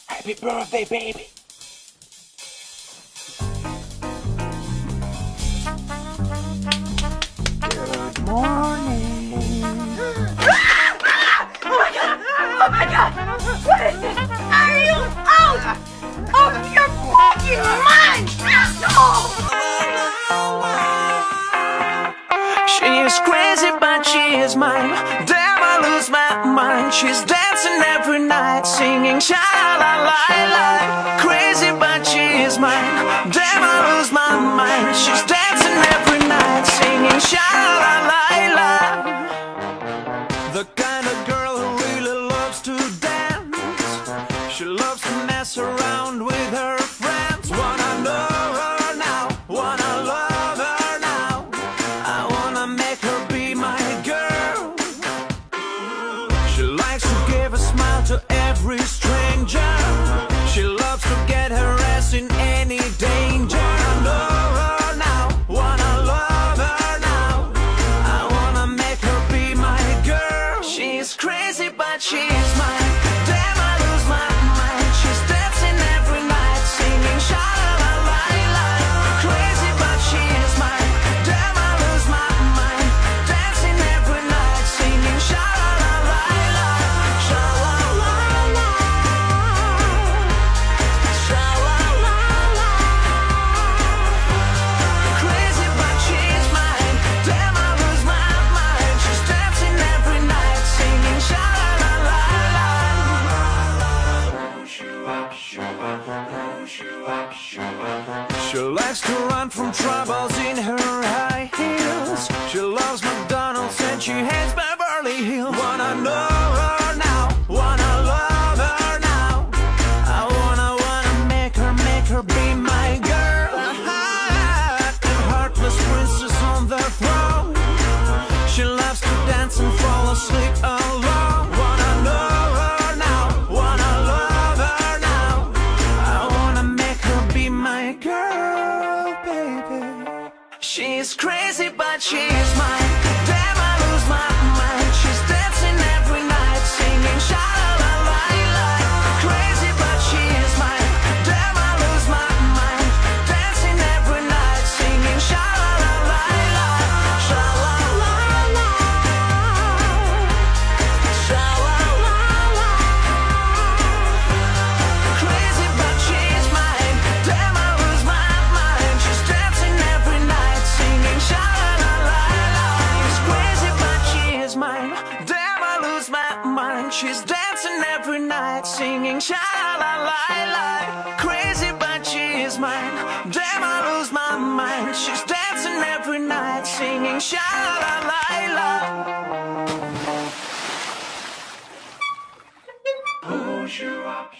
Happy birthday, baby. Good morning. Oh my god! Oh my god! What is this? Are you out of your fucking mind? Asshole! She is crazy, but she is mine. Damn, I lose my mind. She's dancing every night, singing sha-la-la-la. Crazy, but she is mine. Damn, I lose my mind. She's dancing every night, singing sha-la-la-la. The kind of girl who really loves to dance. She loves to mess around with her friends. Wanna know her now, wanna love her now. I wanna make her be my girl. She likes to give a smile to every stranger. She loves to get her ass in any danger. I know her now, wanna love her now. I wanna make her be my girl. She's crazy, but she's mine. Damn, I lose my mind. She's dancing every night, singing sha-la-la-la-la. Crazy, but she is mine. Damn, I lose my mind. Dancing every night, singing sha-la-la-la-la. Sha-la-la-la. Sha-la-la-la. Crazy, but she's mine. Damn, I lose my mind. She's dancing every night, singing sha-la-la-la-la. She likes to run from troubles in her high heels. She loves McDonald's and she hates Beverly Hills. Wanna know her now, wanna love her now. I wanna make her be my girl. And heartless princess on the throne. She loves to dance and fall asleep alone. Wanna know her now, wanna love her now. I wanna make her be my girl, baby. She's crazy, but she's mine. Damn, I lose my mind. She's dancing every night, singing sha-la-la-la-la. Crazy, but she is mine. Damn, I lose my mind. Dancing every night, singing sha-la-la-la-la. Sha-la-la-la. Sha-la-la-la. Crazy, but she's mine. Damn, I lose my mind. She's dancing every night, singing sha-la-la-la-la. She's crazy, but she is mine. Damn, I lose my mind. She's dancing every night, singing sha-la-la-la. Crazy, but she is mine. Damn, I lose my mind. She's dancing every night, singing sha-la-la-la. Push you up,